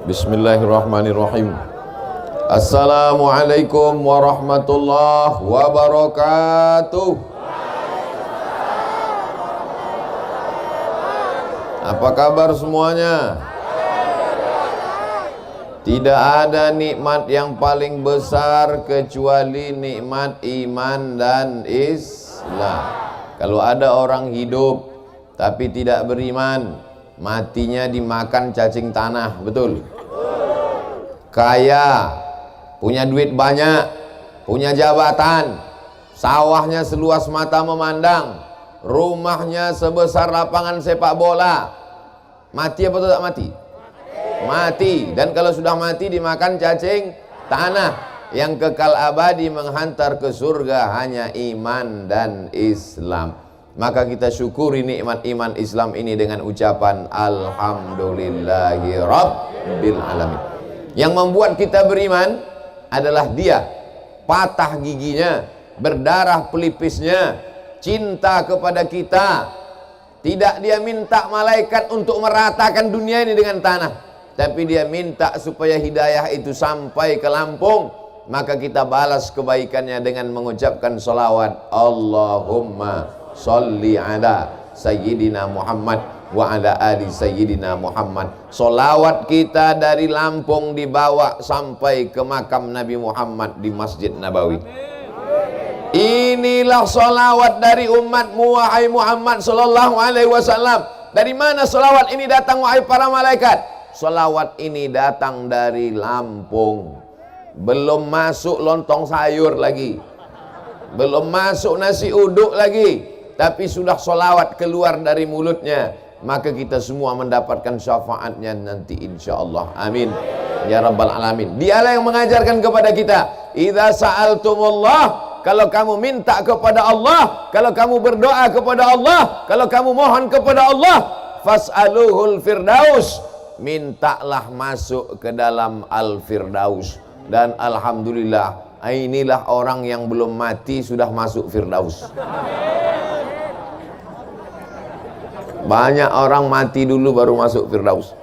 Bismillahirrahmanirrahim. Assalamualaikum warahmatullahi wabarakatuh. Apa kabar semuanya? Tidak ada nikmat yang paling besar kecuali nikmat iman dan Islam. Kalau ada orang hidup tapi tidak beriman, matinya dimakan cacing tanah, betul? Kaya, punya duit banyak, punya jabatan, sawahnya seluas mata memandang, rumahnya sebesar lapangan sepak bola, mati apa tidak mati? Mati. Dan kalau sudah mati dimakan cacing tanah. Yang kekal abadi menghantar ke surga hanya iman dan Islam. Maka kita syukuri nikmat iman Islam ini dengan ucapan Alhamdulillahi Rabbil Alamin. Yang membuat kita beriman adalah dia patah giginya, berdarah pelipisnya, cinta kepada kita. Tidak dia minta malaikat untuk meratakan dunia ini dengan tanah, tapi dia minta supaya hidayah itu sampai ke Lampung. Maka kita balas kebaikannya dengan mengucapkan salawat Allahumma sholli ala Sayyidina Muhammad wa ala ali Sayyidina Muhammad. Salawat kita dari Lampung dibawa sampai ke makam Nabi Muhammad di Masjid Nabawi. Inilah salawat dari umatmu wahai Muhammad sallallahu alaihi wasallam. Dari mana salawat ini datang wahai para malaikat? Salawat ini datang dari Lampung. Belum masuk lontong sayur lagi, belum masuk nasi uduk lagi, tapi sudah salawat keluar dari mulutnya. Maka kita semua mendapatkan syafaatnya nanti insyaallah. Amin ya rabbal alamin. Dialah yang mengajarkan kepada kita, idza sa'altumullah, kalau kamu minta kepada Allah, kalau kamu berdoa kepada Allah, kalau kamu mohon kepada Allah, fas'aluhul firdaus, mintalah masuk ke dalam al-firdaus. Dan alhamdulillah, inilah orang yang belum mati sudah masuk firdaus. Banyak orang mati dulu baru masuk firdaus,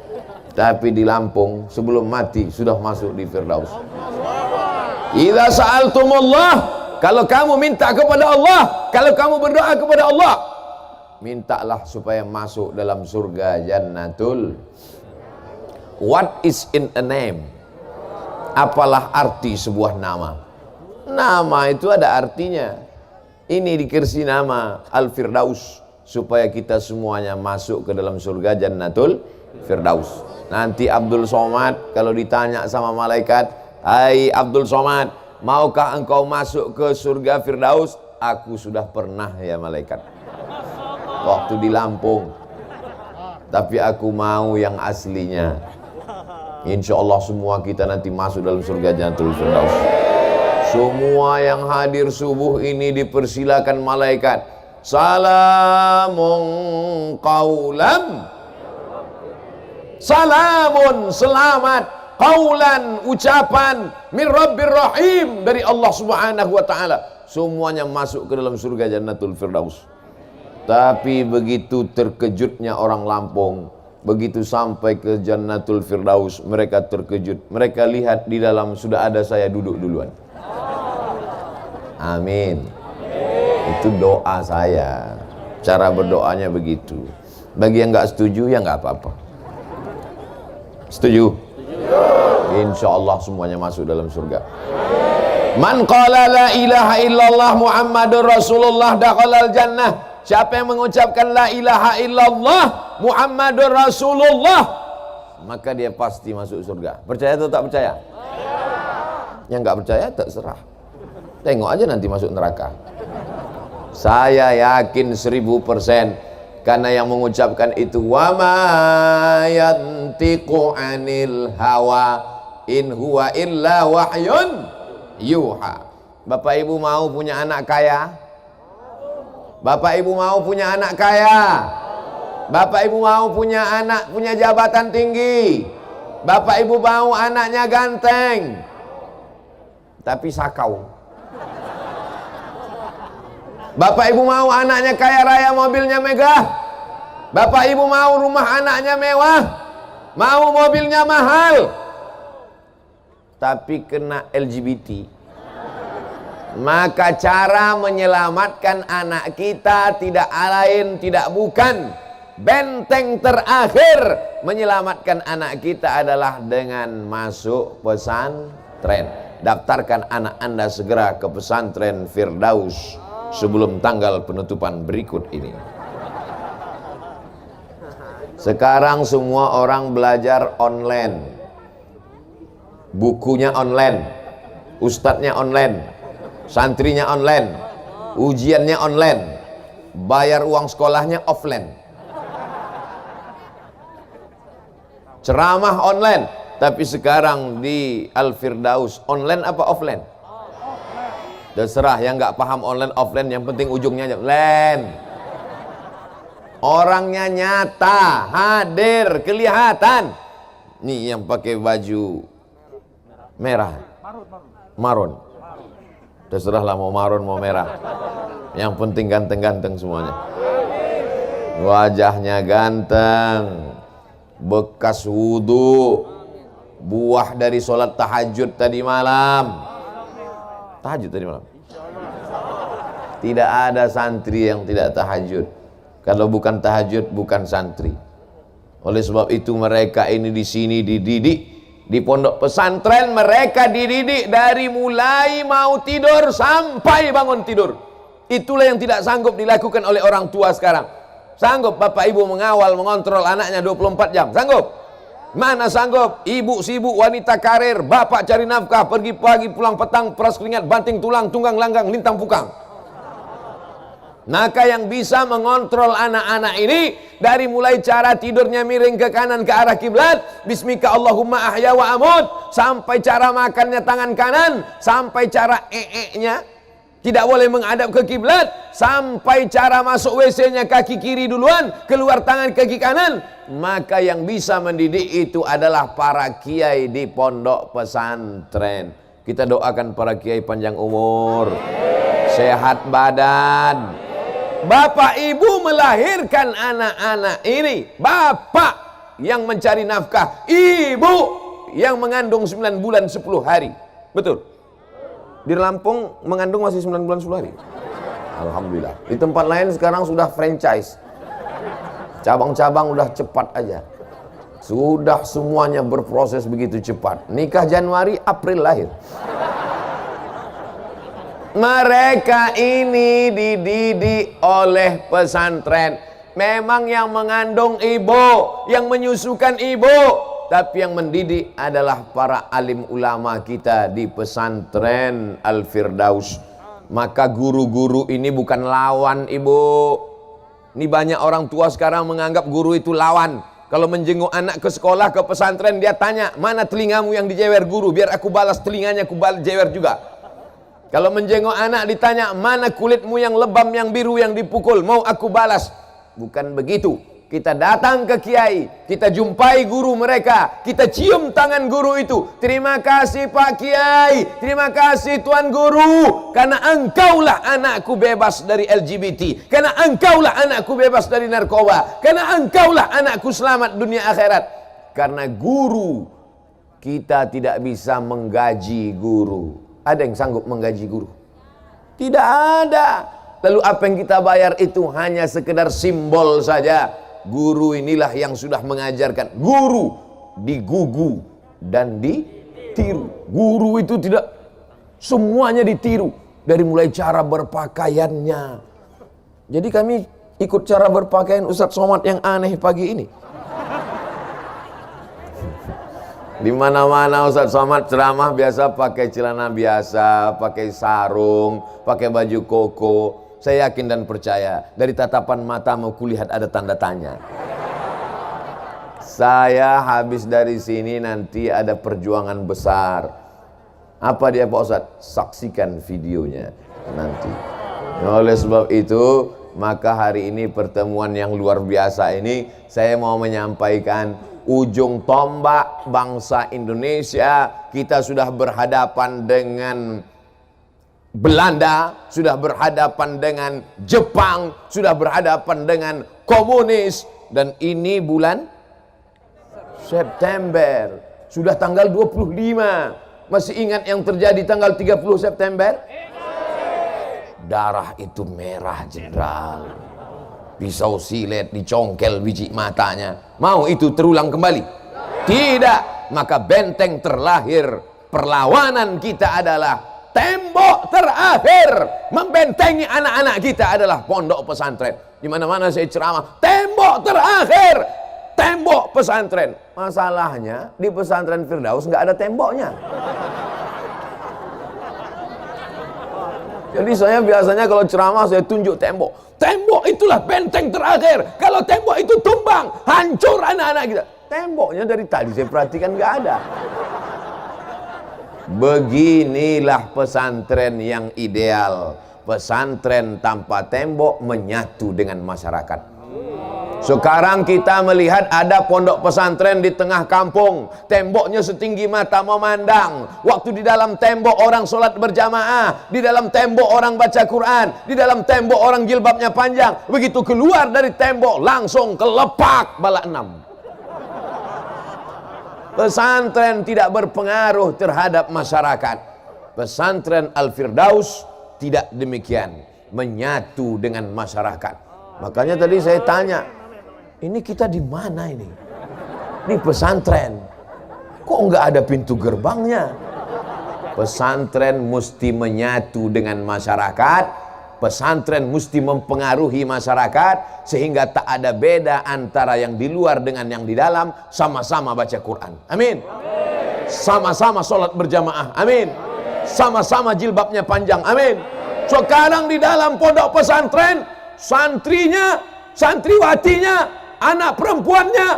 tapi di Lampung sebelum mati sudah masuk di firdaus. Idza sa'altumullah, kalau kamu minta kepada Allah, kalau kamu berdoa kepada Allah, mintalah supaya masuk dalam surga jannatul. What is in a name? Apalah arti sebuah nama? Nama itu ada artinya. Ini dikasih nama Al-Firdaus supaya kita semuanya masuk ke dalam surga jannatul Firdaus. Nanti Abdul Somad kalau ditanya sama malaikat, hai Abdul Somad, maukah engkau masuk ke surga Firdaus? Aku sudah pernah ya malaikat, waktu di Lampung, tapi aku mau yang aslinya. Insya Allah semua kita nanti masuk dalam surga jannatul Firdaus. Semua yang hadir subuh ini dipersilakan malaikat, salamun qaulan, salamun selamat, qaulan ucapan, min rabbir rahim, dari Allah subhanahu wa ta'ala. Semuanya masuk ke dalam surga jannatul Firdaus. Tapi begitu terkejutnya orang Lampung, begitu sampai ke jannatul Firdaus, mereka terkejut. Mereka lihat di dalam sudah ada saya duduk duluan. Amin. Itu doa saya. Cara berdoanya begitu. Bagi yang nggak setuju ya nggak apa-apa. Setuju? Insya Allah semuanya masuk dalam surga. Man qala la ilaha illallah Muhammadur Rasulullah dakhalal jannah. Siapa yang mengucapkan la ilaha illallah Muhammadur Rasulullah, maka dia pasti masuk surga. Percaya atau tak percaya? Yang nggak percaya terserah. Tengok aja nanti masuk neraka. Saya yakin 1000%, karena yang mengucapkan itu wa ma yantiqu anil hawa in huwa illa wahyun yuha. Bapak Ibu mau punya anak kaya? Bapak Ibu mau punya anak kaya? Bapak Ibu mau punya anak punya jabatan tinggi? Bapak Ibu mau anaknya ganteng tapi sakau? Bapak Ibu mau anaknya kaya raya, mobilnya megah? Bapak Ibu mau rumah anaknya mewah? mau mobilnya mahal, tapi kena LGBT. Maka cara menyelamatkan anak kita tidak lain, tidak bukan, benteng terakhir menyelamatkan anak kita adalah dengan masuk pesantren. Daftarkan anak Anda segera ke pesantren Firdaus sebelum tanggal penutupan berikut ini. Sekarang semua orang belajar online, bukunya online, ustadznya online, santrinya online, ujiannya online, bayar uang sekolahnya offline, ceramah online. Tapi sekarang di Al-Firdaus online apa offline? Terserah, yang nggak paham online offline, yang penting ujungnya online. Orangnya nyata, hadir, kelihatan. Nih yang pakai baju merah, marun. Terserahlah mau marun mau merah. Yang penting ganteng-ganteng semuanya. Wajahnya ganteng, bekas wudhu, buah dari sholat tahajud tadi malam. Tahajud tadi malam. Tidak ada santri yang tidak tahajud. Kalau bukan tahajud bukan santri. Oleh sebab itu mereka ini di sini dididik, di pondok pesantren mereka dididik dari mulai mau tidur sampai bangun tidur. Itulah yang tidak sanggup dilakukan oleh orang tua sekarang. Sanggup bapak ibu mengawal, mengontrol anaknya 24 jam? Sanggup? Mana sanggup? Ibu sibuk, wanita karir, bapak cari nafkah, pergi pagi pulang petang, peras keringat, banting tulang, tunggang langgang, lintang pukang. Maka yang bisa mengontrol anak-anak ini dari mulai cara tidurnya miring ke kanan ke arah kiblat, bismika Allahumma ahya wa amut, sampai cara makannya tangan kanan, sampai cara nya tidak boleh menghadap ke kiblat, sampai cara masuk WC-nya kaki kiri duluan, keluar tangan kaki kanan. Maka yang bisa mendidik itu adalah para kiai di pondok pesantren. Kita doakan para kiai panjang umur, sehat badan. Bapak ibu melahirkan anak-anak ini, bapak yang mencari nafkah, ibu yang mengandung 9 bulan 10 hari. Betul? Di Lampung mengandung masih 9 bulan 10 hari. Alhamdulillah. Di tempat lain sekarang sudah franchise, cabang-cabang udah cepat aja. Sudah semuanya berproses begitu cepat. Nikah Januari, April lahir. Mereka ini dididik oleh pesantren. Memang yang mengandung ibu, yang menyusukan ibu, tapi yang mendidik adalah para alim ulama kita di pesantren Al-Firdaus. Maka guru-guru ini bukan lawan ibu. Ini banyak orang tua sekarang menganggap guru itu lawan. Kalau menjenguk anak ke sekolah, ke pesantren, dia tanya, mana telingamu yang dijewer guru, biar aku balas telinganya, aku balas jewer juga. Kalau menjenguk anak ditanya, mana kulitmu yang lebam, yang biru, yang dipukul, mau aku balas. Bukan begitu. Kita datang ke kiai, kita jumpai guru mereka, kita cium tangan guru itu. Terima kasih Pak Kiai, terima kasih Tuan Guru, karena engkaulah anakku bebas dari LGBT, karena engkaulah anakku bebas dari narkoba, karena engkaulah anakku selamat dunia akhirat. Karena guru, kita tidak bisa menggaji guru. Ada yang sanggup menggaji guru? Tidak ada. Lalu apa yang kita bayar itu hanya sekedar simbol saja. Guru inilah yang sudah mengajarkan. Guru digugu dan ditiru. Guru itu tidak semuanya ditiru. Dari mulai cara berpakaiannya. Jadi kami ikut cara berpakaian Ustadz Somad yang aneh pagi ini. Di mana-mana Ustadz Somad ceramah biasa pakai celana biasa, pakai sarung, pakai baju koko. Saya yakin dan percaya dari tatapan mata mau kulihat ada tanda tanya. Saya habis dari sini nanti ada perjuangan besar. Apa dia Pak Ustadz? Saksikan videonya nanti. Oleh sebab itu, maka hari ini pertemuan yang luar biasa ini saya mau menyampaikan ujung tombak bangsa Indonesia. Kita sudah berhadapan dengan Belanda, sudah berhadapan dengan Jepang, sudah berhadapan dengan komunis, dan ini bulan September. Sudah tanggal 25. Masih ingat yang terjadi tanggal 30 September? Darah itu merah, jenderal. Pisau silet dicongkel biji matanya. Mau itu terulang kembali? Tidak. Maka benteng terlahir perlawanan kita adalah tembok terakhir membentengi anak-anak kita adalah pondok pesantren. Di mana-mana saya ceramah, tembok terakhir, tembok pesantren. Masalahnya di pesantren Firdaus nggak ada temboknya. Jadi saya biasanya kalau ceramah saya tunjuk tembok. Tembok itulah benteng terakhir. Kalau tembok itu tumbang, hancur anak-anak kita. Temboknya dari tadi saya perhatikan nggak ada. Beginilah pesantren yang ideal. Pesantren tanpa tembok menyatu dengan masyarakat. Sekarang kita melihat ada pondok pesantren di tengah kampung, temboknya setinggi mata memandang. Waktu di dalam tembok orang sholat berjamaah, di dalam tembok orang baca Quran, di dalam tembok orang jilbabnya panjang. Begitu keluar dari tembok langsung kelepak bala 6. Pesantren tidak berpengaruh terhadap masyarakat. Pesantren Al-Firdaus tidak demikian, menyatu dengan masyarakat. Makanya tadi saya tanya, ini kita di mana ini? Ini pesantren. Kok nggak ada pintu gerbangnya? Pesantren mesti menyatu dengan masyarakat. Pesantren mesti mempengaruhi masyarakat sehingga tak ada beda antara yang di luar dengan yang di dalam. Sama-sama baca Quran. Amin. Sama-sama sholat berjamaah. Amin. Sama-sama jilbabnya panjang. Amin. Sekarang di dalam pondok pesantren, santrinya, santriwatinya, anak perempuannya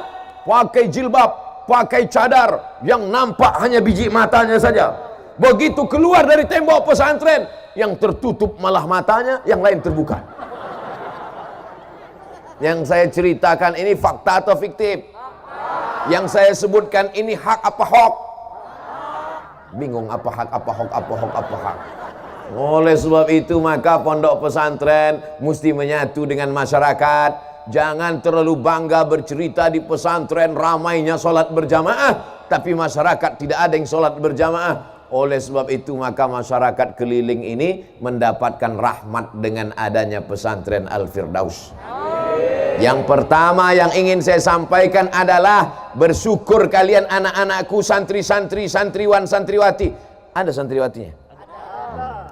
pakai jilbab, pakai cadar, yang nampak hanya biji matanya saja. Begitu keluar dari tembok pesantren, yang tertutup malah matanya, yang lain terbuka. Yang saya ceritakan ini fakta atau fiktif? Yang saya sebutkan ini hak apa hoax? Bingung apa hak, apa hoax, apa hoax, apa hak. Oleh sebab itu maka pondok pesantren mesti menyatu dengan masyarakat. Jangan terlalu bangga bercerita di pesantren ramainya sholat berjamaah, tapi masyarakat tidak ada yang sholat berjamaah. Oleh sebab itu maka masyarakat keliling ini mendapatkan rahmat dengan adanya pesantren Al-Firdaus. Yang pertama yang ingin saya sampaikan adalah bersyukur kalian anak-anakku, santri-santri, santriwan, santriwati. Ada santriwatinya?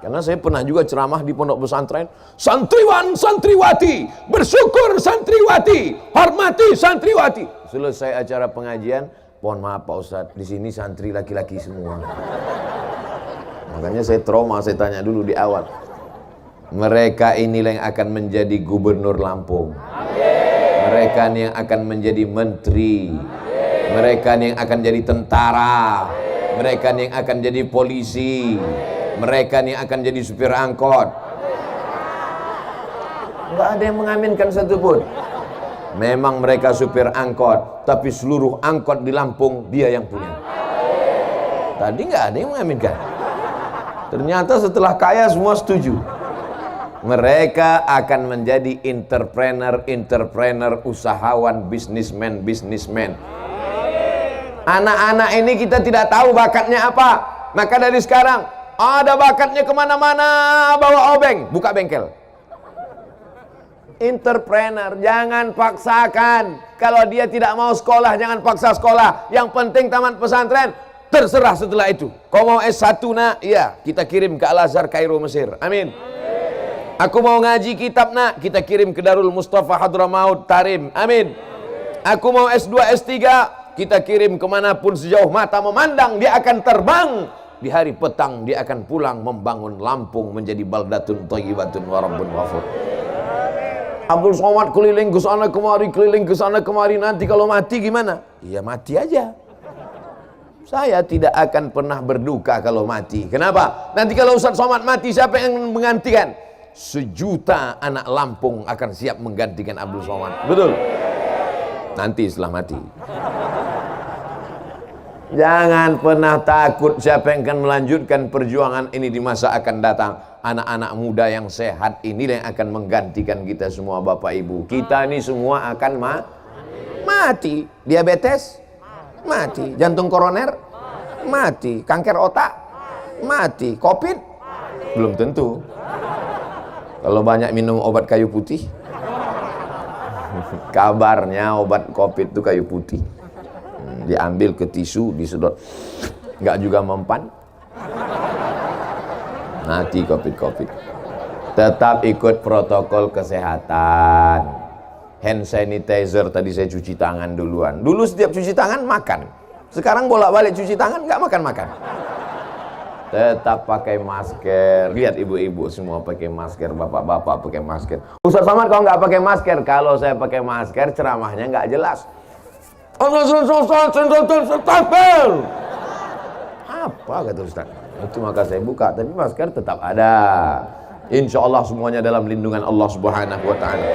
Karena saya pernah juga ceramah di pondok pesantren. Santriwan, santriwati, bersyukur santriwati, hormati santriwati. Selesai acara pengajian, mohon maaf Pak Ustadz, di sini santri laki-laki semua. Makanya saya trauma, saya tanya dulu di awal. Mereka inilah yang akan menjadi gubernur Lampung. Mereka yang akan menjadi menteri. Mereka yang akan jadi tentara. Mereka yang akan jadi polisi. Mereka yang akan jadi supir angkot. Enggak ada yang mengaminkan satupun. Memang mereka supir angkot, tapi seluruh angkot di Lampung dia yang punya. Tadi nggak ada yang mengaminkan. Ternyata setelah kaya semua setuju. Mereka akan menjadi entrepreneur, usahawan, businessman. Anak-anak ini kita tidak tahu bakatnya apa. Maka dari sekarang, ada bakatnya kemana-mana, bawa obeng, buka bengkel. Entrepreneur, jangan paksakan. Kalau dia tidak mau sekolah, jangan paksa sekolah. Yang penting tamat pesantren, terserah setelah itu. Kau mau S1 nak? Iya, kita kirim ke Al-Azhar Kairo Mesir. Amin. Aku mau ngaji kitab nak, kita kirim ke Darul Mustafa Hadramaut Tarim. Amin. Aku mau S2 S3, kita kirim kemanapun sejauh mata memandang, dia akan terbang. Di hari petang dia akan pulang membangun Lampung menjadi baldatun thayyibatun wa rabbun ghafur. Abdul Somad keliling ke sana kemari, keliling ke sana kemari. Nanti kalau mati gimana? Ya mati aja. Saya tidak akan pernah berduka kalau mati. Kenapa? Nanti kalau Ustaz Somad mati, siapa yang menggantikan? 1 juta anak Lampung akan siap menggantikan Abdul Somad. Betul? Nanti setelah mati. Jangan pernah takut siapa yang akan melanjutkan perjuangan ini di masa akan datang. Anak-anak muda yang sehat ini yang akan menggantikan kita semua Bapak Ibu. Kita ini semua akan mati. Diabetes mati. Jantung koroner, mati. Kanker otak, mati. Covid, belum tentu. Kalau banyak minum obat kayu putih. Kabarnya obat Covid itu kayu putih. Diambil ke tisu, disedot, nggak juga mempan, mati Covid. Tetap ikut protokol kesehatan. Hand sanitizer, tadi saya cuci tangan duluan. Dulu setiap cuci tangan makan, sekarang bolak-balik cuci tangan nggak makan. Tetap pakai masker. Lihat ibu-ibu semua pakai masker, bapak-bapak pakai masker. Ustaz Samad kalau nggak pakai masker, kalau saya pakai masker ceramahnya nggak jelas. Apa kata Ustaz? Itu maka saya buka, tapi masker tetap ada. Insya Allah semuanya dalam lindungan Allah Subhanahu wa ta'ala.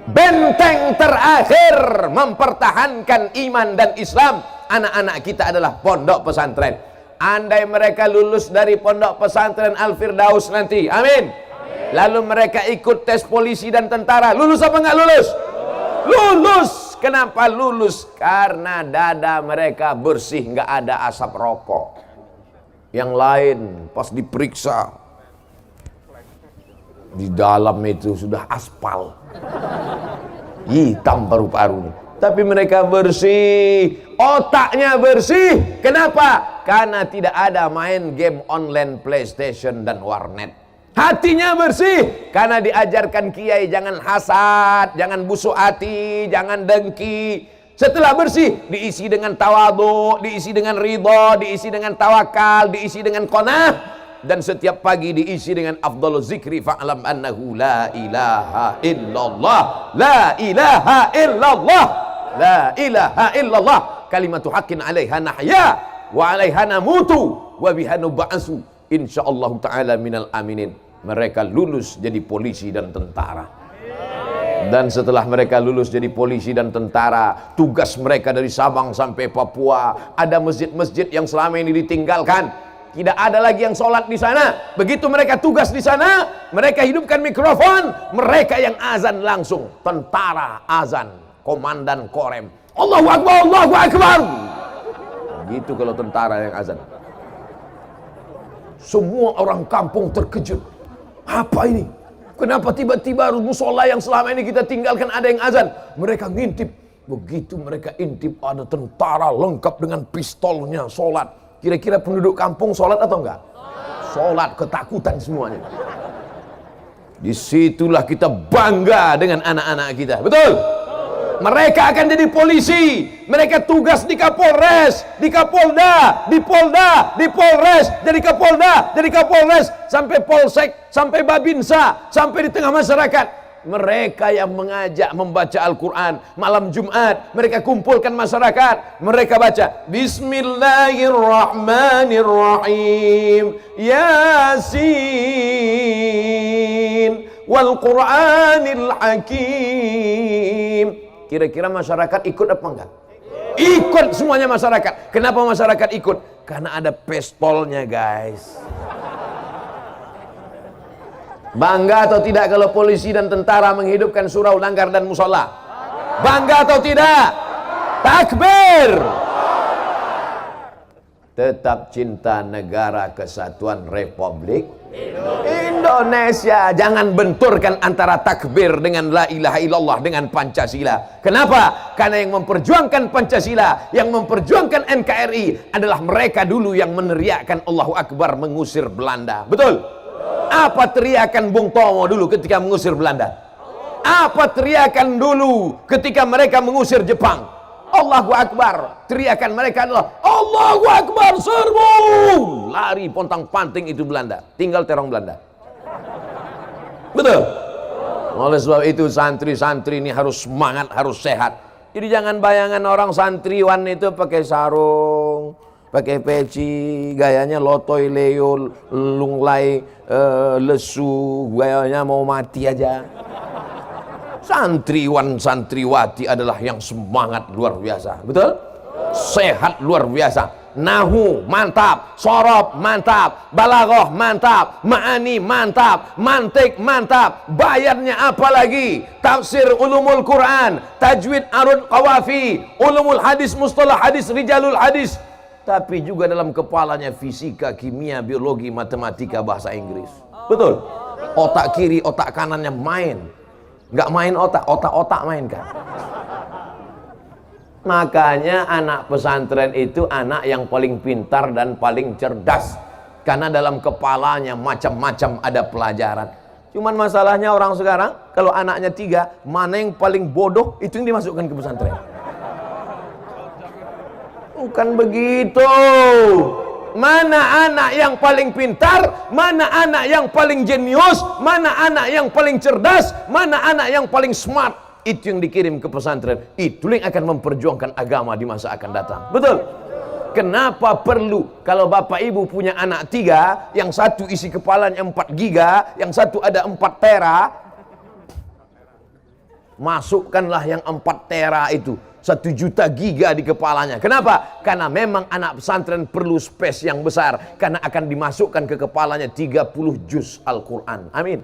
Benteng terakhir mempertahankan iman dan Islam anak-anak kita adalah pondok pesantren. Andai mereka lulus dari pondok pesantren Al-Firdaus nanti, amin. Lalu mereka ikut tes polisi dan tentara, lulus apa nggak lulus? Lulus. Kenapa lulus? Karena dada mereka bersih, nggak ada asap rokok. Yang lain pas diperiksa, di dalam itu sudah aspal, hitam paru-parunya. Tapi mereka bersih, otaknya bersih. Kenapa? Karena tidak ada main game online PlayStation dan warnet. Hatinya bersih karena diajarkan kiai jangan hasad, jangan busuk hati, jangan dengki. Setelah bersih diisi dengan tawadhu, diisi dengan ridha, diisi dengan tawakal, diisi dengan qanaah, dan setiap pagi diisi dengan afdhaluz zikri fa'lam annahu la ilaha illallah, la ilaha illallah, la ilaha illallah, kalimatu haqqin 'alaiha nahya wa 'alaiha namutu wa biha nub'atsu insyaallah taala minal aminin. Mereka lulus jadi polisi dan tentara. Dan setelah mereka lulus jadi polisi dan tentara, tugas mereka dari Sabang sampai Papua, ada masjid-masjid yang selama ini ditinggalkan. Tidak ada lagi yang sholat di sana. Begitu mereka tugas di sana, mereka hidupkan mikrofon, mereka yang azan langsung. Tentara azan, komandan korem, Allahu Akbar, Allahu Akbar. Begitu kalau tentara yang azan. Semua orang kampung terkejut. Apa ini? Kenapa tiba-tiba musola yang selama ini kita tinggalkan ada yang azan? Mereka ngintip. Begitu mereka intip ada tentara lengkap dengan pistolnya sholat. Kira-kira penduduk kampung sholat atau enggak? Sholat, ketakutan semuanya. Disitulah kita bangga dengan anak-anak kita. Betul? Mereka akan jadi polisi. Mereka tugas di Kapolres, di Kapolda, di Polda, di Polres, jadi Kapolda, jadi Kapolres, sampai Polsek, sampai Babinsa, sampai di tengah masyarakat. Mereka yang mengajak membaca Al-Quran malam Jumat, mereka kumpulkan masyarakat, mereka baca Bismillahirrahmanirrahim, Yasin wal Quranil Hakim. Kira-kira masyarakat ikut apa enggak? Ikut semuanya masyarakat. Kenapa masyarakat ikut? Karena ada pistolnya, guys. Bangga atau tidak kalau polisi dan tentara menghidupkan surau, langgar dan musola? Bangga atau tidak? Takbir. Tetap cinta negara kesatuan Republik Indonesia. Jangan benturkan antara takbir dengan la ilaha illallah dengan Pancasila. Kenapa? Karena yang memperjuangkan Pancasila, yang memperjuangkan NKRI adalah mereka dulu yang meneriakkan Allahu Akbar mengusir Belanda. Betul? Apa teriakan Bung Tomo dulu ketika mengusir Belanda? Apa teriakan dulu ketika mereka mengusir Jepang? Allahu Akbar. Teriakan mereka adalah Allahu Akbar, serbu. Lari pontang-panting itu Belanda. Tinggal terong Belanda. Betul? Oleh sebab itu santri-santri ini harus semangat, harus sehat. Jadi jangan bayangan orang santriwan itu pakai sarung, pakai peci, gayanya lotoy leo, lunglai, lesu, gayanya mau mati aja. Santriwan santriwati adalah yang semangat luar biasa, betul? Sehat luar biasa. Nahu mantap, sorob mantap, balaghah mantap, ma'ani mantap, mantik mantap, bayarnya apa lagi? Tafsir ulumul Quran, tajwid arud qawafi, ulumul hadis, mustalah hadis, rijalul hadis. Tapi juga dalam kepalanya fisika, kimia, biologi, matematika, bahasa Inggris. Betul? Otak kiri, otak kanannya main. Nggak main otak main kan? Makanya anak pesantren itu anak yang paling pintar dan paling cerdas, karena dalam kepalanya macam-macam ada pelajaran. Cuman masalahnya orang sekarang, kalau anaknya 3, mana yang paling bodoh, itu yang dimasukkan ke pesantren. Bukan begitu. Mana anak yang paling pintar, mana anak yang paling jenius, mana anak yang paling cerdas, mana anak yang paling smart, itu yang dikirim ke pesantren. Itu yang akan memperjuangkan agama di masa akan datang. Betul? Kenapa perlu, kalau bapak ibu punya anak 3, yang satu isi kepalanya 4 giga, yang satu ada 4 tera, masukkanlah yang 4 tera itu, 1 juta giga di kepalanya. Kenapa? Karena memang anak pesantren perlu space yang besar, karena akan dimasukkan ke kepalanya 30 juz Al-Quran. Amin.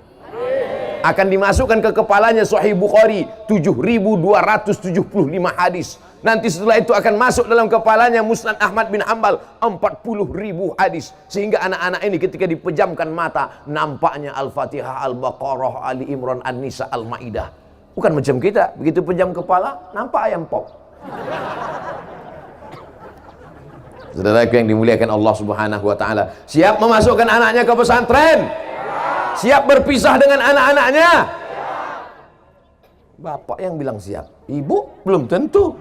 Akan dimasukkan ke kepalanya Sahih Bukhari 7.275 hadis. Nanti setelah itu akan masuk dalam kepalanya Musnad Ahmad bin Hanbal 40.000 hadis. Sehingga anak-anak ini ketika dipejamkan mata, nampaknya Al-Fatihah, Al-Baqarah, Ali Imran, An-Nisa, Al-Maidah. Bukan macam kita, begitu pejam kepala nampak ayam pop. Saudaraku yang dimuliakan Allah Subhanahu wa taala, siap memasukkan anaknya ke pesantren? Siap berpisah dengan anak-anaknya? Bapak yang bilang siap, ibu belum tentu.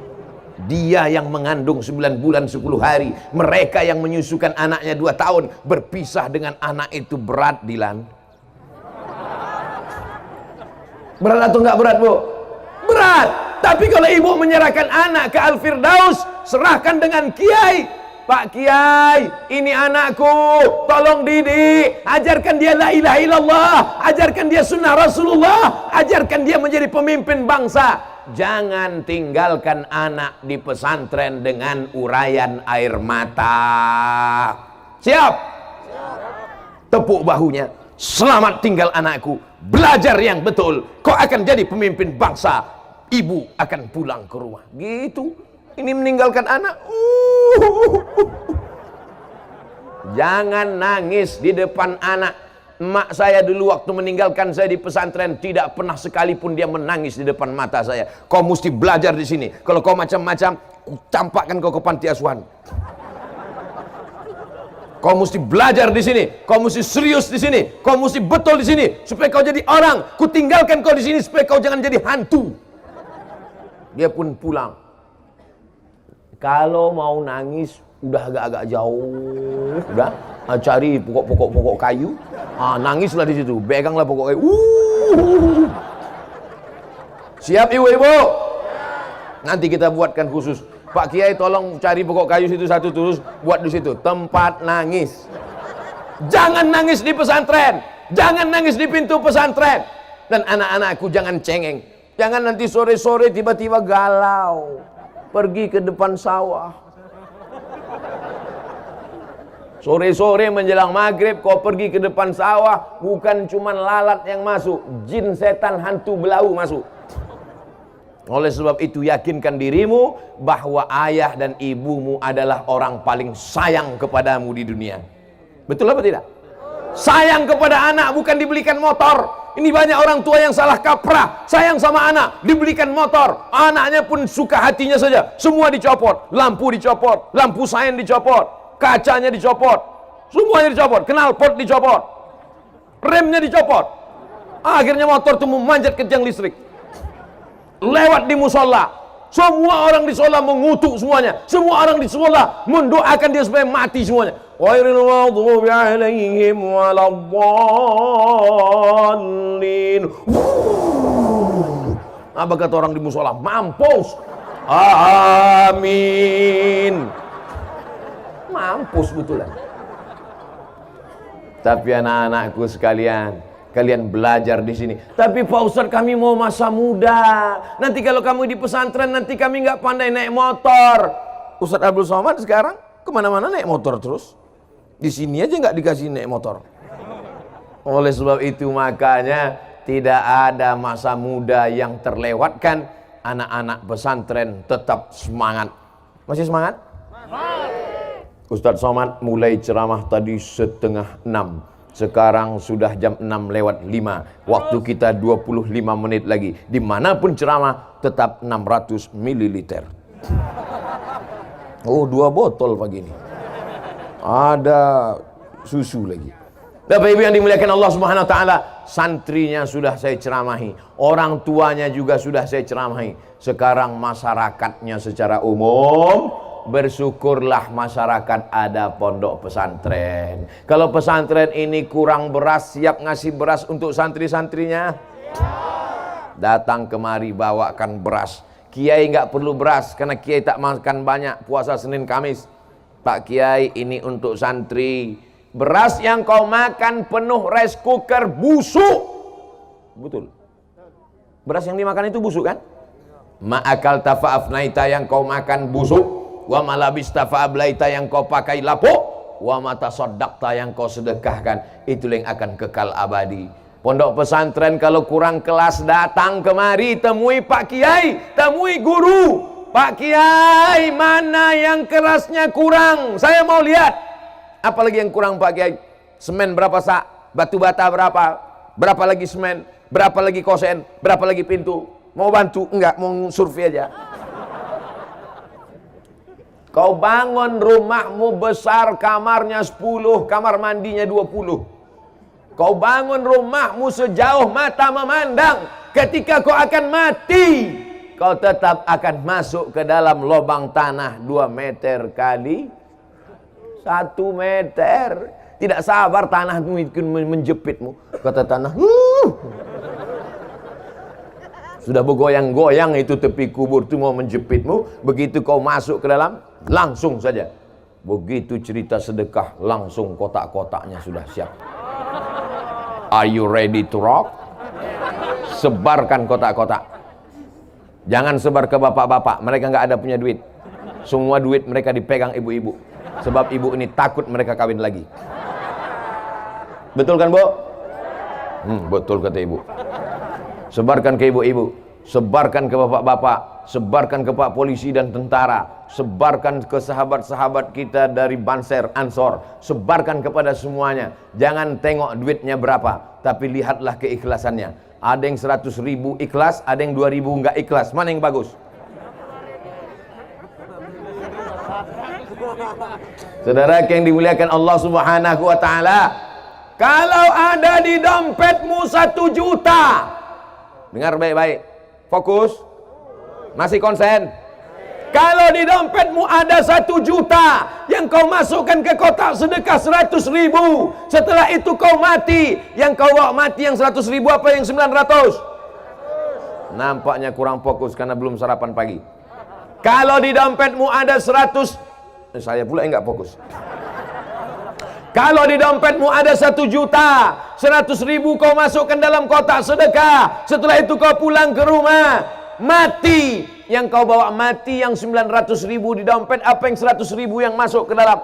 Dia yang mengandung 9 bulan 10 hari, mereka yang menyusukan anaknya 2 tahun, berpisah dengan anak itu berat, Dilan. Berat atau enggak berat, Bu? Berat. Tapi kalau ibu menyerahkan anak ke Al-Firdaus, serahkan dengan kiai. Pak Kiai, ini anakku, tolong didik, ajarkan dia la ilaha illallah, ajarkan dia sunnah Rasulullah, ajarkan dia menjadi pemimpin bangsa. Jangan tinggalkan anak di pesantren dengan uraian air mata. Siap? Tepuk bahunya. Selamat tinggal anakku, belajar yang betul, kau akan jadi pemimpin bangsa. Ibu akan pulang ke rumah. Gitu. Ini meninggalkan anak. Jangan nangis di depan anak. Emak saya dulu waktu meninggalkan saya di pesantren, tidak pernah sekalipun dia menangis di depan mata saya. Kau mesti belajar di sini. Kalau kau macam-macam, campakkan kau ke panti asuhan. Kau mesti belajar di sini. Kau mesti serius di sini. Kau mesti betul di sini supaya kau jadi orang. Ku tinggalkan kau di sini supaya kau jangan jadi hantu. Dia pun pulang. Kalau mau nangis udah agak-agak jauh, udah cari pokok kayu, nangislah di situ, peganglah pokok kayu. Siap ibu-ibu? Nanti kita buatkan khusus. Pak Kiai tolong cari pokok kayu situ satu terus buat di situ tempat nangis. Jangan nangis di pesantren, jangan nangis di pintu pesantren. Dan anak-anakku jangan cengeng. Jangan nanti sore-sore tiba-tiba galau. Pergi ke depan sawah. Sore-sore menjelang maghrib kau pergi ke depan sawah, bukan cuma lalat yang masuk, jin, setan, hantu, belau masuk. Oleh sebab itu yakinkan dirimu bahwa ayah dan ibumu adalah orang paling sayang kepadamu di dunia. Betul apa tidak? Sayang kepada anak bukan dibelikan motor. Ini banyak orang tua yang salah kaprah. Sayang sama anak, dibelikan motor, anaknya pun suka hatinya saja, semua dicopot, lampu dicopot, lampu sain dicopot, kacanya dicopot, semuanya dicopot, knalpot dicopot, remnya dicopot. Akhirnya motor itu memanjat ke tiang listrik, lewat di musola. Semua orang di musola mengutuk semuanya, semua orang di musola mendoakan dia supaya mati semuanya. Ghairil maghdubi alaihim waladdallin. Apa kata orang di musola? Mampus. Amin. Mampus betulan. Tapi anak-anakku sekalian, kalian belajar di sini. Tapi Pak Ustadz, kami mau masa muda. Nanti kalau kamu di pesantren, nanti kami nggak pandai naik motor. Ustadz Abdul Somad sekarang kemana-mana naik motor terus. Di sini aja nggak dikasih naik motor. Oleh sebab itu makanya tidak ada masa muda yang terlewatkan. Anak-anak pesantren tetap semangat. Masih semangat? Ustadz Somad mulai ceramah tadi 5:30. Sekarang sudah jam 6:05. Waktu kita 25 menit lagi. Dimanapun ceramah tetap 600 ml. Oh, 2 botol pagi ini. Ada susu lagi. Bapak Ibu yang dimuliakan Allah Subhanahu wa taala, santrinya sudah saya ceramahi, orang tuanya juga sudah saya ceramahi. Sekarang masyarakatnya secara umum, bersyukurlah masyarakat ada pondok pesantren. Kalau pesantren ini kurang beras, siap ngasih beras untuk santri-santrinya? Datang kemari bawakan beras. Kiai nggak perlu beras karena kiai tak makan banyak puasa Senin Kamis. Pak Kiai, ini untuk santri. Beras yang kau makan penuh rice cooker busuk. Betul. Beras yang dimakan itu busuk kan? Ma'akal tafa'afnaita yang kau makan busuk. Wa malabis tafa'ablaita yang kau pakai lapuk. Wa matasaddaqta yang kau sedekahkan. Itulah yang akan kekal abadi. Pondok pesantren kalau kurang kelas datang kemari, temui Pak Kiai, temui guru. Pak Kiai, mana yang kerasnya kurang? Saya mau lihat. Apalagi yang kurang Pak Kiai? Semen berapa sak? Batu bata berapa? Berapa lagi semen? Berapa lagi kosen? Berapa lagi pintu? Mau bantu? Enggak, mau survei aja. Kau bangun rumahmu besar, kamarnya 10, kamar mandinya 20. Kau bangun rumahmu sejauh mata memandang. Ketika kau akan mati, kau tetap akan masuk ke dalam lubang tanah 2 meter kali 1 meter. Tidak sabar tanah itu menjepitmu. Kata tanah, sudah bergoyang-goyang itu tepi kubur itu mau menjepitmu. Begitu kau masuk ke dalam, langsung saja. Begitu cerita sedekah, langsung kotak-kotaknya sudah siap. Are you ready to rock? Sebarkan kotak-kotak. Jangan sebar ke bapak-bapak, mereka nggak ada punya duit. Semua duit mereka dipegang ibu-ibu. Sebab ibu ini takut mereka kawin lagi. Betul kan, Bu? Betul kata ibu. Sebarkan ke ibu-ibu, sebarkan ke bapak-bapak, sebarkan ke Pak Polisi dan tentara, sebarkan ke sahabat-sahabat kita dari Banser, Ansor, sebarkan kepada semuanya. Jangan tengok duitnya berapa, tapi lihatlah keikhlasannya. Ada yang 100.000 ikhlas, ada yang 2.000 enggak ikhlas. Mana yang bagus? Saudara yang dimuliakan Allah Subhanahu wa taala, kalau ada di dompetmu 1 juta, dengar baik-baik, fokus, masih konsen. Kalau di dompetmu ada 1 juta yang kau masukkan ke kotak sedekah 100.000, setelah itu kau mati, yang kau bawa mati yang 100.000 apa yang 900? Nampaknya kurang fokus karena belum sarapan pagi. Kalau di dompetmu ada 100, saya pula yang nggak fokus. Kalau di dompetmu ada 1 juta, 100.000 kau masukkan dalam kotak sedekah. Setelah itu kau pulang ke rumah, mati. Yang kau bawa mati yang 900.000 di dompet, apa yang 100.000 yang masuk ke dalam?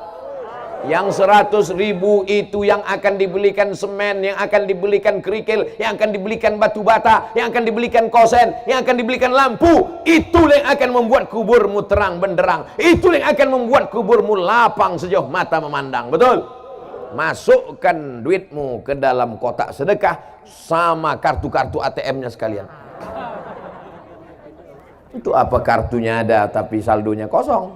Yang 100.000 itu yang akan dibelikan semen, yang akan dibelikan kerikil, yang akan dibelikan batu bata, yang akan dibelikan kosen, yang akan dibelikan lampu. Itulah yang akan membuat kuburmu terang benderang. Itulah yang akan membuat kuburmu lapang sejauh mata memandang. Betul? Masukkan duitmu ke dalam kotak sedekah sama kartu-kartu ATM-nya sekalian. Itu apa kartunya ada tapi saldonya kosong.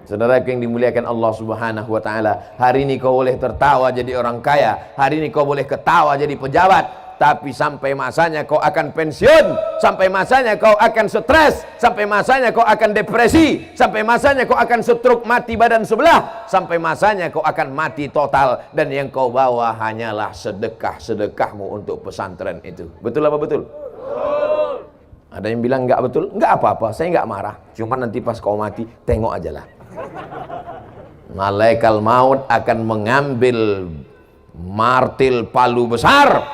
Saudara yang dimuliakan Allah Subhanahu wa taala, hari ini kau boleh tertawa jadi orang kaya, hari ini kau boleh ketawa jadi pejabat, tapi sampai masanya kau akan pensiun, sampai masanya kau akan stres, sampai masanya kau akan depresi, sampai masanya kau akan stroke mati badan sebelah, sampai masanya kau akan mati total, dan yang kau bawa hanyalah sedekah-sedekahmu untuk pesantren itu. Betul apa betul? Ada yang bilang enggak betul? Enggak apa-apa, saya enggak marah. Cuma nanti pas kau mati, tengok aja lah. Malaikat maut akan mengambil martil palu besar,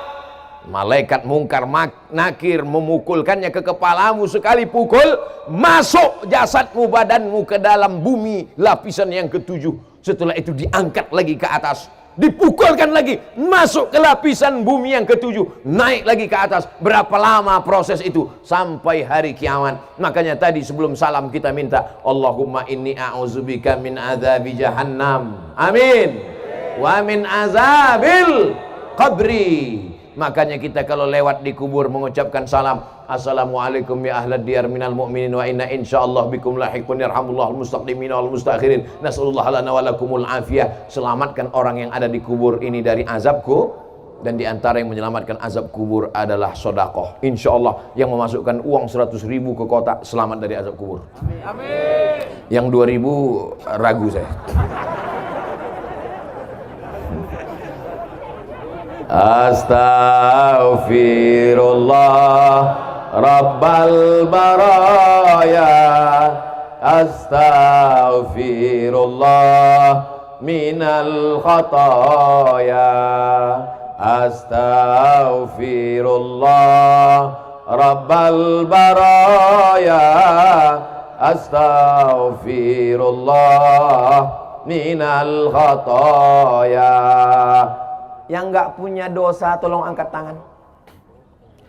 Malaikat mungkar nakir memukulkannya ke kepalamu sekali pukul, masuk jasadmu, badanmu ke dalam bumi lapisan yang ketujuh. Setelah itu diangkat lagi ke atas, dipukulkan lagi, masuk ke lapisan bumi yang ketujuh, naik lagi ke atas. Berapa lama proses itu? Sampai hari kiamat. Makanya tadi sebelum salam kita minta, Allahumma inni a'udzubika min adzabi jahannam, amin, wa min azabil qabri. Makanya kita kalau lewat di kubur mengucapkan salam, assalamualaikum ya ahlad diyar minal mu'minin wa inna insyaallah bikum lahiqun yarhamullah al-mustaqdimin wal mustakhirin nasallallahu lana wa lakumul afiyah. Selamatkan orang yang ada di kubur ini dari azabku, dan di antara yang menyelamatkan azab kubur adalah sedekah. Insyaallah yang memasukkan uang 100.000 ke kotak selamat dari azab kubur. Amin. Yang 2.000 ragu saya. Astaghfirullah Rabbal baraya, astaghfirullah minal khataya, astaghfirullah Rabbal baraya, astaghfirullah minal khataya. Yang nggak punya dosa tolong angkat tangan.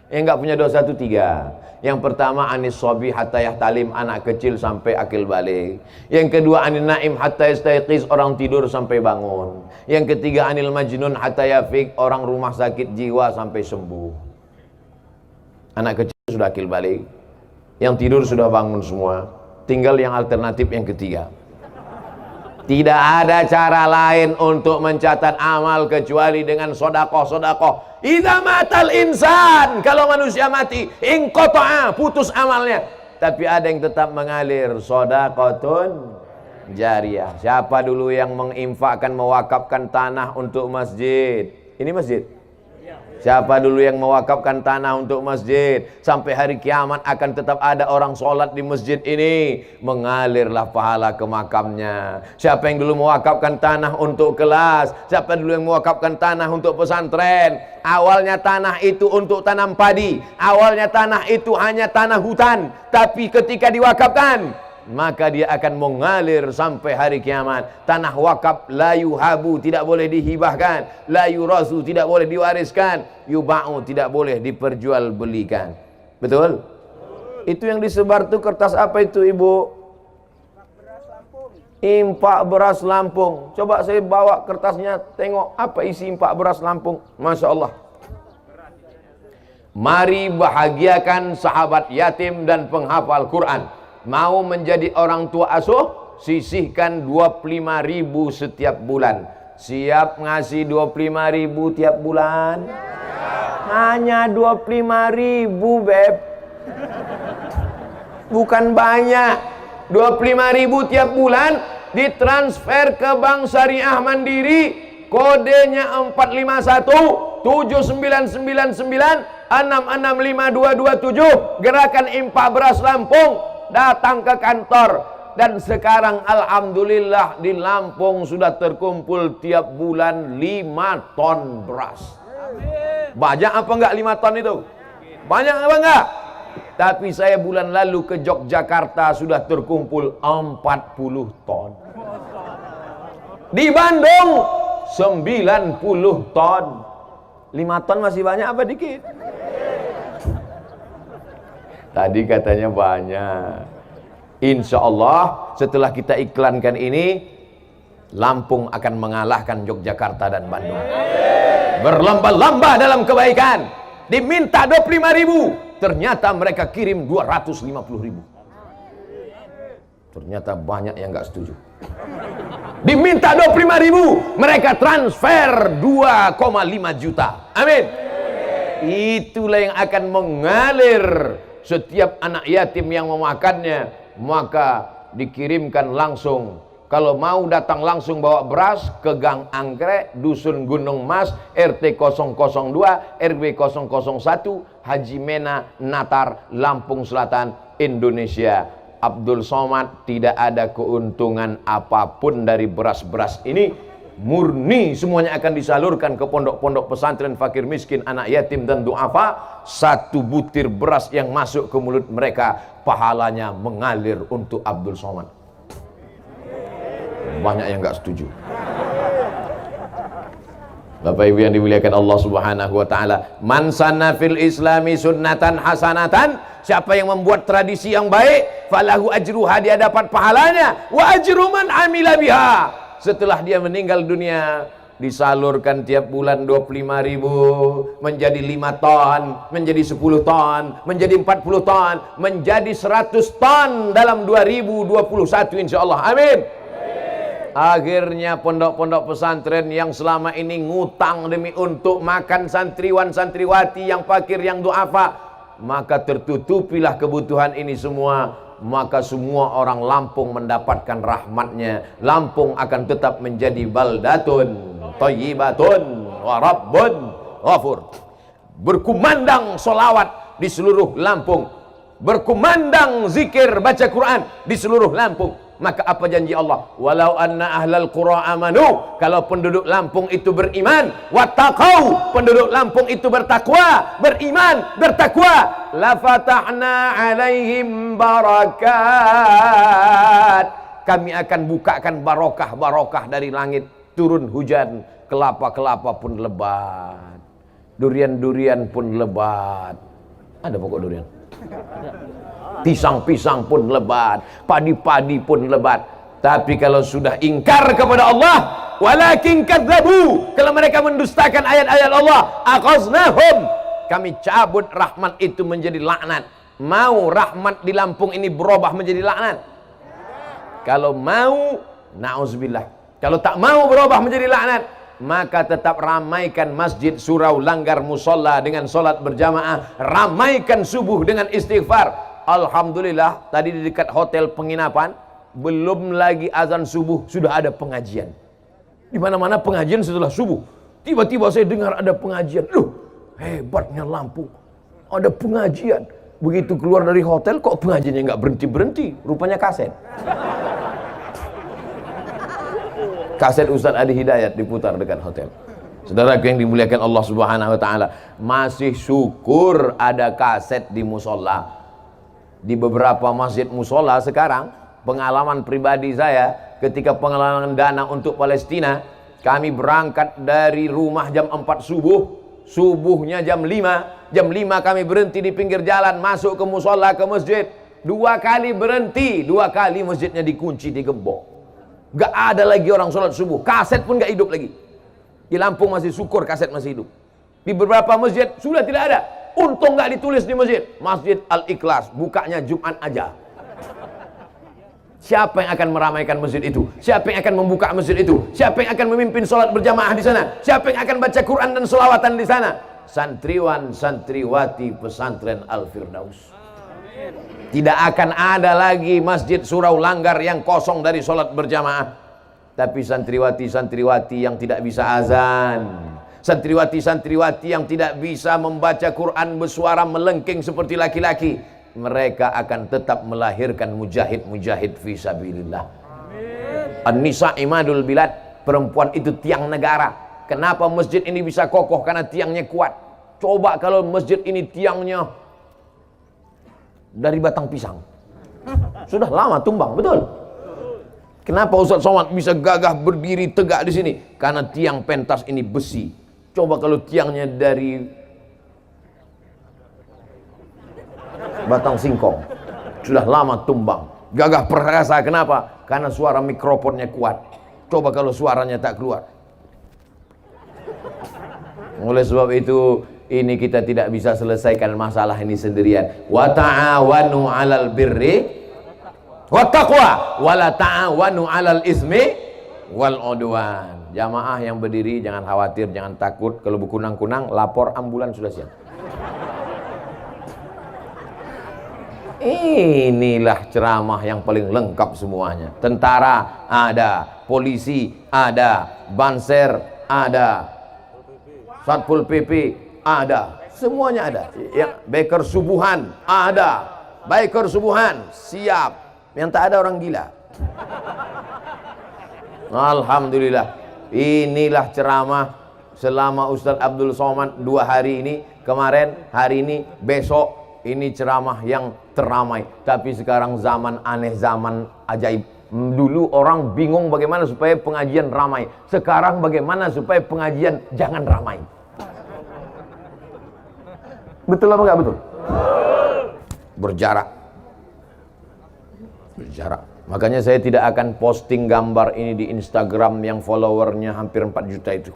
Yang nggak punya dosa itu 3. Yang pertama anis sobi hatta yahtalim, anak kecil sampai akil balik. Yang kedua anil naim hatta yastayqiz, orang tidur sampai bangun. Yang ketiga anil majnun hatta yafiq, orang rumah sakit jiwa sampai sembuh. Anak kecil sudah akil balik, yang tidur sudah bangun semua. Tinggal yang alternatif yang ketiga. Tidak ada cara lain untuk mencatat amal kecuali dengan sodakoh. Idza matal insan, kalau manusia mati, inqata'a, putus amalnya. Tapi ada yang tetap mengalir, sodakotun jariyah. Siapa dulu yang menginfakkan, mewakafkan tanah untuk masjid? Ini masjid. Siapa dulu yang mewakafkan tanah untuk masjid? Sampai hari kiamat akan tetap ada orang sholat di masjid ini, mengalirlah pahala ke makamnya. Siapa yang dulu mewakafkan tanah untuk kelas? Siapa dulu yang mewakafkan tanah untuk pesantren? Awalnya tanah itu untuk tanam padi, awalnya tanah itu hanya tanah hutan, tapi ketika diwakafkan, maka dia akan mengalir sampai hari kiamat. Tanah wakaf la yuhabu, tidak boleh dihibahkan, la yurasu, tidak boleh diwariskan, yuba'u, tidak boleh diperjualbelikan. Betul? Itu yang disebar tuh kertas apa itu, Ibu? Impak beras Lampung. Coba saya bawa kertasnya, tengok apa isi impak beras Lampung. Masya Allah. Mari bahagiakan sahabat yatim dan penghafal Quran. Mau menjadi orang tua asuh, sisihkan 25.000 setiap bulan. Siap ngasih 25.000 tiap bulan? Hanya 25.000, Beb. Bukan banyak. 25.000 tiap bulan ditransfer ke Bank Syariah Mandiri. Kodenya 451 7999 665227. Gerakan Impak Beras Lampung. Datang ke kantor, dan sekarang alhamdulillah di Lampung sudah terkumpul tiap bulan 5 ton beras. Banyak apa enggak 5 ton itu? Banyak apa enggak? Tapi saya bulan lalu ke Yogyakarta sudah terkumpul 40 ton. Di Bandung 90 ton. 5 ton masih banyak apa dikit? Tadi katanya banyak. Insya Allah setelah kita iklankan ini, Lampung akan mengalahkan Yogyakarta dan Bandung. Berlomba-lomba dalam kebaikan. Diminta 25.000, ternyata mereka kirim 250.000. Ternyata banyak yang nggak setuju. Diminta 25.000, mereka transfer 2,5 juta. Amin. Itulah yang akan mengalir. Setiap anak yatim yang memakannya, maka dikirimkan langsung. Kalau mau datang langsung bawa beras ke Gang Anggrek, Dusun Gunung Mas, RT 002, RW 001, Haji Mena, Natar, Lampung Selatan, Indonesia. Abdul Somad tidak ada keuntungan apapun dari beras-beras ini, murni semuanya akan disalurkan ke pondok-pondok pesantren fakir miskin, anak yatim dan duafa. Satu butir beras yang masuk ke mulut mereka, pahalanya mengalir untuk Abdul Somad. Banyak yang nggak setuju. Bapak Ibu yang dimuliakan Allah Subhanahu wa taala, man sanna fil islami sunnatan hasanatan, siapa yang membuat tradisi yang baik, falahu ajruha, dia dapat pahalanya, wa ajru man amila biha. Setelah dia meninggal dunia, disalurkan tiap bulan 25.000 menjadi 5 ton, menjadi 10 ton, menjadi 40 ton, menjadi 100 ton dalam 2021 insyaallah. Amin. Akhirnya pondok-pondok pesantren yang selama ini ngutang demi untuk makan santriwan santriwati yang fakir, yang duafa, maka tertutupilah kebutuhan ini semua. Maka semua orang Lampung mendapatkan rahmatnya. Lampung akan tetap menjadi baldatun thayyibatun wa rabbun ghafur. Berkumandang solawat di seluruh Lampung, berkumandang zikir baca Quran di seluruh Lampung. Maka apa janji Allah? Walau anna ahlal qura amanu, kalau penduduk Lampung itu beriman, wattaqau, penduduk Lampung itu bertakwa, beriman, bertakwa, la fatahna alaihim barakat, kami akan bukakan barokah-barokah dari langit, turun hujan, kelapa-kelapa pun lebat, durian-durian pun lebat. Ada pokok durian? Pisang-pisang pun lebat, padi-padi pun lebat. Tapi kalau sudah ingkar kepada Allah, walakin kadzabu, kalau mereka mendustakan ayat-ayat Allah, aqaznahum, kami cabut rahmat itu menjadi laknat. Mau rahmat di Lampung ini berubah menjadi laknat? Kalau mau, na'udzubillah. Kalau tak mau berubah menjadi laknat, maka tetap ramaikan masjid, surau, langgar, musola dengan solat berjamaah, ramaikan subuh dengan istighfar. Alhamdulillah, tadi di dekat hotel penginapan, belum lagi azan subuh sudah ada pengajian. Di mana-mana pengajian setelah subuh. Tiba-tiba saya dengar ada pengajian. Loh, hebatnya Lampung, ada pengajian. Begitu keluar dari hotel, kok pengajiannya nggak berhenti-berhenti? Rupanya kaset. Kaset Ustaz Adi Hidayat diputar dekat hotel. Saudaraku yang dimuliakan Allah Subhanahu wa taala, masih syukur ada kaset di musola. Di beberapa masjid musola sekarang, pengalaman pribadi saya ketika pengalaman dana untuk Palestina, kami berangkat dari rumah jam 4 subuh, subuhnya jam 5, jam 5 kami berhenti di pinggir jalan, masuk ke musola, ke masjid, 2 kali berhenti, 2 kali masjidnya dikunci, digembok. Gak ada lagi orang sholat subuh, kaset pun gak hidup lagi. Di Lampung masih syukur kaset masih hidup. Di beberapa masjid sudah tidak ada. Untung gak ditulis di masjid, Masjid Al-Ikhlas, bukanya Jumat aja. Siapa yang akan meramaikan masjid itu? Siapa yang akan membuka masjid itu? Siapa yang akan memimpin sholat berjamaah di sana? Siapa yang akan baca Quran dan sholawatan di sana? Santriwan santriwati pesantren Al-Firdaus. Tidak akan ada lagi masjid, surau, langgar yang kosong dari sholat berjamaah. Tapi santriwati-santriwati yang tidak bisa azan, santriwati-santriwati yang tidak bisa membaca Quran bersuara melengking seperti laki-laki, mereka akan tetap melahirkan mujahid-mujahid fi sabilillah. An-nisa imadul bilad, perempuan itu tiang negara. Kenapa masjid ini bisa kokoh? Karena tiangnya kuat. Coba kalau masjid ini tiangnya dari batang pisang, sudah lama tumbang, betul? Kenapa Ustaz Somad bisa gagah berdiri tegak di sini? Karena tiang pentas ini besi. Coba kalau tiangnya dari batang singkong, sudah lama tumbang. Gagah perkasa, kenapa? Karena suara mikrofonnya kuat. Coba kalau suaranya tak keluar. Oleh sebab itu, ini kita tidak bisa selesaikan masalah ini sendirian. Wa ta'awanu 'alal birri wat taqwa wa la ta'awanu 'alal ismi wal 'udwan. Jamaah yang berdiri jangan khawatir, jangan takut. Kalau berkunang-kunang, lapor ambulan sudah siap. Inilah ceramah yang paling lengkap semuanya. Tentara ada, polisi ada, banser ada, Satpol PP ada, semuanya ada. Ya, biker subuhan ada, biker subuhan siap. Yang tak ada orang gila. Alhamdulillah. Inilah ceramah selama Ustadz Abdul Somad 2 hari ini, kemarin, hari ini, besok. Ini ceramah yang teramai. Tapi sekarang zaman aneh, zaman ajaib. Dulu orang bingung bagaimana supaya pengajian ramai. Sekarang bagaimana supaya pengajian jangan ramai. Betul apa enggak betul? Berjarak. Makanya saya tidak akan posting gambar ini di Instagram yang followernya hampir 4 juta itu.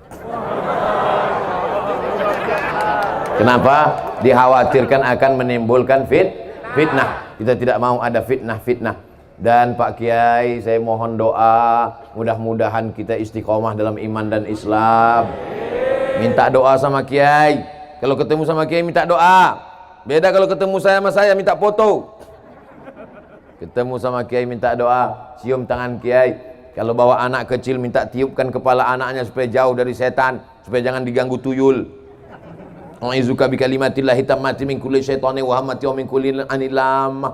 Kenapa? Dikhawatirkan akan menimbulkan fitnah. Kita tidak mau ada fitnah. Dan Pak Kiai, saya mohon doa, mudah-mudahan kita istiqomah dalam iman dan Islam. Minta doa sama Kiai. Kalau ketemu sama Kiai minta doa. Beda kalau ketemu saya sama saya minta foto. Ketemu sama Kiai minta doa, cium tangan Kiai. Kalau bawa anak kecil minta tiupkan kepala anaknya supaya jauh dari setan, supaya jangan diganggu tuyul. A'idzuka bi kalimatillahi tammati min kulli syaitani wa hammati wa min kulli anilam.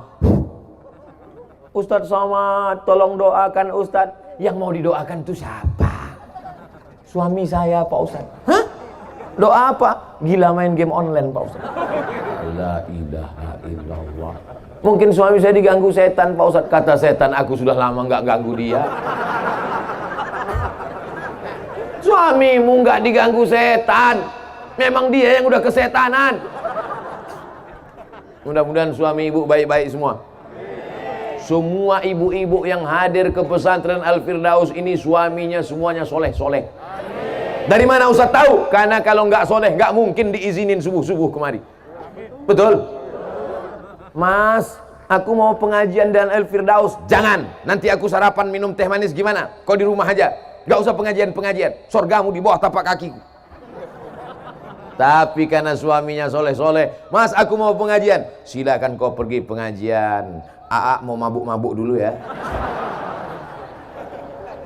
Ustadz Somad, tolong doakan Ustadz. Yang mau didoakan itu siapa? Suami saya Pak Ustadz. Hah? Doa apa? Gila main game online Pak Ustadz. La ilaha illallah. Mungkin suami saya diganggu setan Pak Ustadz. Kata setan, aku sudah lama nggak ganggu dia. Suamimu nggak diganggu setan. Memang dia yang udah kesetanan. Mudah-mudahan suami ibu baik-baik semua. Semua ibu-ibu yang hadir ke pesantren Al-Firdaus ini suaminya semuanya soleh-soleh. Dari mana Ustaz tahu? Karena kalau nggak soleh nggak mungkin diizinin subuh-subuh kemari. Betul? Mas, aku mau pengajian dan Al-Firdaus. Jangan, nanti aku sarapan minum teh manis gimana? Kau di rumah aja. Nggak usah pengajian. Sorgamu di bawah tapak kakiku. Tapi karena suaminya soleh-soleh, Mas aku mau pengajian. Silakan kau pergi pengajian. Aa mau mabuk-mabuk dulu ya.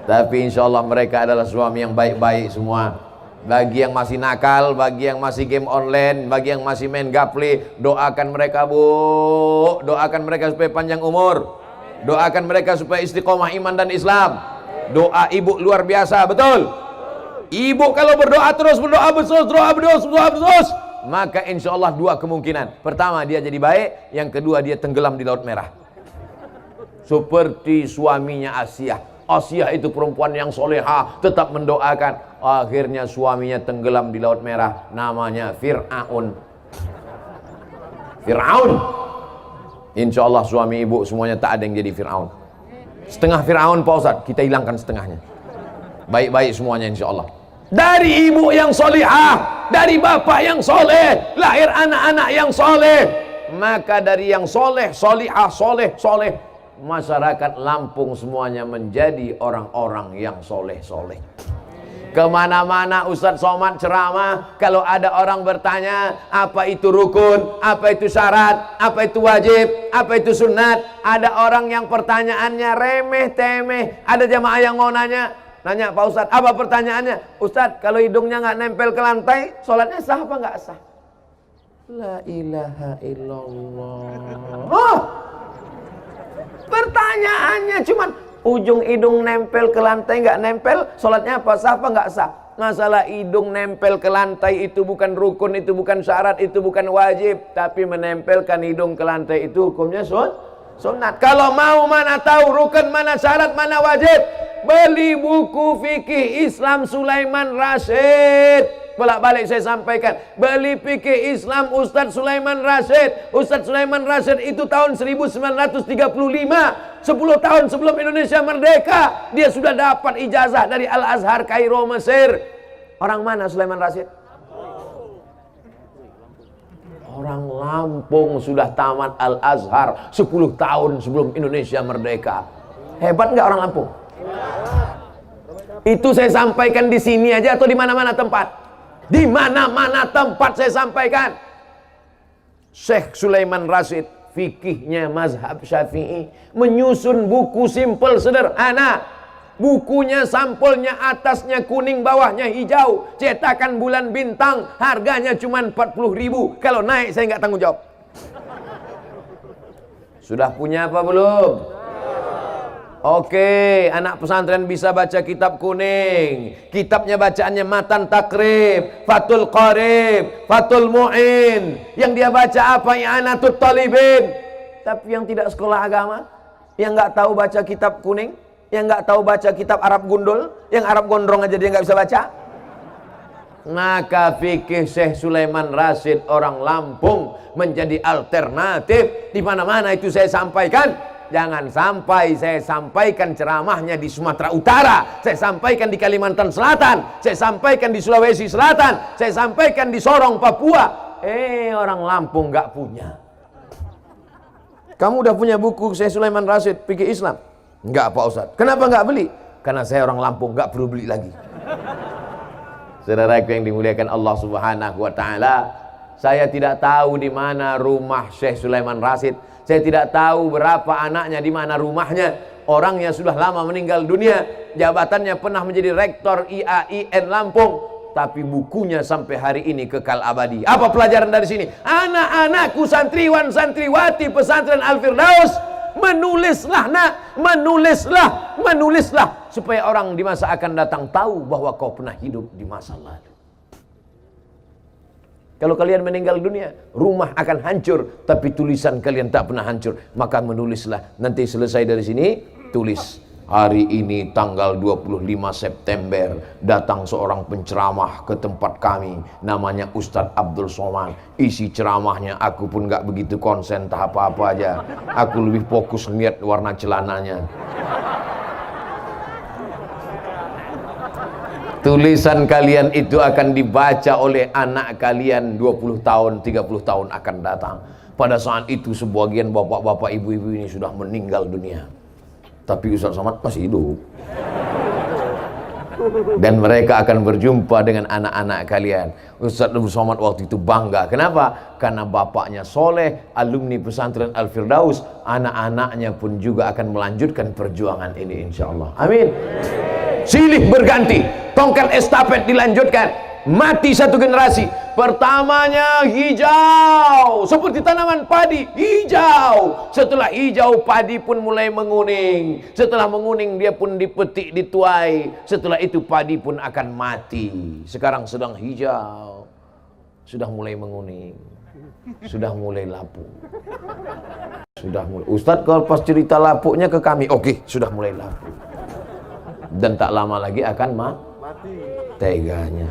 Tapi insya Allah mereka adalah suami yang baik-baik semua. Bagi yang masih nakal, bagi yang masih game online, bagi yang masih main gaple, doakan mereka bu. Doakan mereka supaya panjang umur. Doakan mereka supaya istiqomah iman dan Islam. Doa ibu luar biasa, betul? Ibu kalau berdoa terus, berdoa terus, maka insya Allah 2 kemungkinan. Pertama dia jadi baik, yang kedua dia tenggelam di Laut Merah. Seperti suaminya Asiyah. Asiyah itu perempuan yang solehah, tetap mendoakan. Akhirnya suaminya tenggelam di Laut Merah. Namanya Fir'aun. Insya Allah suami ibu semuanya tak ada yang jadi Fir'aun. Setengah Fir'aun Pak Ustadz, kita hilangkan setengahnya. Baik-baik semuanya insya Allah. Dari ibu yang solehah, dari bapak yang soleh, lahir anak-anak yang soleh. Maka dari yang soleh, solehah, soleh, masyarakat Lampung semuanya menjadi orang-orang yang soleh-soleh. Kemana-mana Ustadz Somad ceramah, kalau ada orang bertanya apa itu rukun, apa itu syarat, apa itu wajib, apa itu sunat, ada orang yang pertanyaannya remeh-temeh. Ada jamaah yang mau nanya Pak Ustadz, apa pertanyaannya? Ustadz, kalau hidungnya nggak nempel ke lantai, sholatnya sah apa nggak sah? La ilaha illallah. Oh, pertanyaannya cuman ujung hidung nempel ke lantai nggak nempel, sholatnya apa sah apa nggak sah? Masalah hidung nempel ke lantai itu bukan rukun, itu bukan syarat, itu bukan wajib. Tapi menempelkan hidung ke lantai itu hukumnya sunat. Kalau mau mana tahu rukun, mana syarat, mana wajib, beli buku fikih Islam Sulaiman Rasyid. Bolak-balik saya sampaikan, beli fikih Islam Ustadz Sulaiman Rasyid. Ustadz Sulaiman Rasyid itu tahun 1935, 10 tahun sebelum Indonesia merdeka, dia sudah dapat ijazah dari Al-Azhar Kairo Mesir. Orang mana Sulaiman Rasyid? Orang Lampung, sudah tamat Al-Azhar 10 tahun sebelum Indonesia merdeka. Hebat nggak orang Lampung? Itu saya sampaikan di sini aja atau di mana-mana tempat? Di mana-mana tempat saya sampaikan. Syekh Sulaiman Rasyid, fikihnya mazhab Syafi'i, menyusun buku simpel sederhana. Bukunya sampulnya atasnya kuning, bawahnya hijau, cetakan bulan bintang, harganya cuma 40.000. Kalau naik saya nggak tanggung jawab. Sudah punya apa belum? Oke, anak pesantren bisa baca kitab kuning. Kitabnya bacaannya Matan Takrib, Fathul Qarib, Fathul Mu'in. Yang dia baca apa? I'anatul Talibin. Tapi yang tidak sekolah agama, yang nggak tahu baca kitab kuning, yang nggak tahu baca kitab Arab gundul, yang Arab gondrong aja dia nggak bisa baca. Maka fikih Syekh Sulaiman Rasyid orang Lampung menjadi alternatif. Di mana-mana itu saya sampaikan. Jangan sampai saya sampaikan ceramahnya di Sumatera Utara, saya sampaikan di Kalimantan Selatan, saya sampaikan di Sulawesi Selatan, saya sampaikan di Sorong, Papua. Orang Lampung nggak punya. Kamu udah punya buku Syekh Sulaiman Rasyid Fikih Islam? Enggak, Pak Ustadz. Kenapa nggak beli? Karena saya orang Lampung, nggak perlu beli lagi. Saudaraku yang dimuliakan Allah Subhanahu wa taala, saya tidak tahu di mana rumah Syekh Sulaiman Rasyid. Saya tidak tahu berapa anaknya, di mana rumahnya. Orangnya sudah lama meninggal dunia. Jabatannya pernah menjadi rektor IAIN Lampung. Tapi bukunya sampai hari ini kekal abadi. Apa pelajaran dari sini? Anak-anakku santriwan santriwati pesantren Al-Firdaus, menulislah nak, menulislah supaya orang di masa akan datang tahu bahwa kau pernah hidup di masa lalu. Kalau kalian meninggal dunia, rumah akan hancur, tapi tulisan kalian tak pernah hancur. Maka menulislah. Nanti selesai dari sini, tulis. Hari ini tanggal 25 September datang seorang penceramah ke tempat kami, namanya Ustadz Abdul Somad. Isi ceramahnya aku pun gak begitu konsen tak apa-apa aja. Aku lebih fokus lihat warna celananya. Tulisan kalian itu akan dibaca oleh anak kalian 20 tahun, 30 tahun akan datang. Pada saat itu sebagian bapak-bapak, ibu-ibu ini sudah meninggal dunia. Tapi Ustaz Somad masih hidup. Dan mereka akan berjumpa dengan anak-anak kalian. Ustaz Abdul Somad waktu itu bangga. Kenapa? Karena bapaknya soleh, alumni pesantren Al-Firdaus. Anak-anaknya pun juga akan melanjutkan perjuangan ini insya Allah. Amin. Silih berganti, tongkat estafet dilanjutkan, mati satu generasi. Pertamanya hijau, seperti tanaman padi, hijau. Setelah hijau, padi pun mulai menguning. Setelah menguning, dia pun dipetik, dituai. Setelah itu padi pun akan mati. Sekarang sedang hijau, sudah mulai menguning, sudah mulai lapuk. Ustadz kalau pas cerita lapuknya ke kami, oke, sudah mulai lapuk. Dan tak lama lagi akan mati. Teganya.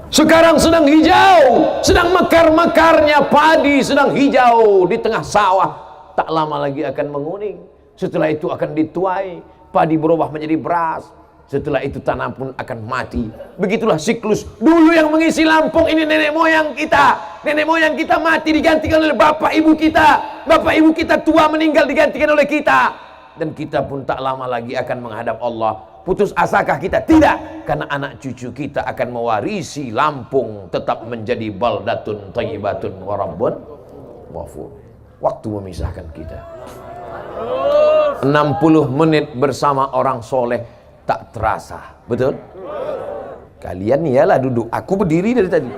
Sekarang sedang hijau, sedang mekar-mekarnya padi, sedang hijau di tengah sawah. Tak lama lagi akan menguning. Setelah itu akan dituai, padi berubah menjadi beras. Setelah itu tanah pun akan mati. Begitulah siklus. Dulu yang mengisi Lampung ini nenek moyang kita. Nenek moyang kita mati digantikan oleh bapak ibu kita. Bapak ibu kita tua meninggal digantikan oleh kita. Dan kita pun tak lama lagi akan menghadap Allah. Putus asakah kita? Tidak. Karena anak cucu kita akan mewarisi Lampung tetap menjadi baldatun thayyibatun wa rabbun ghafur. Waktu memisahkan kita. 60 menit bersama orang soleh tak terasa. Betul? Kalian iyalah duduk. Aku berdiri dari tadi.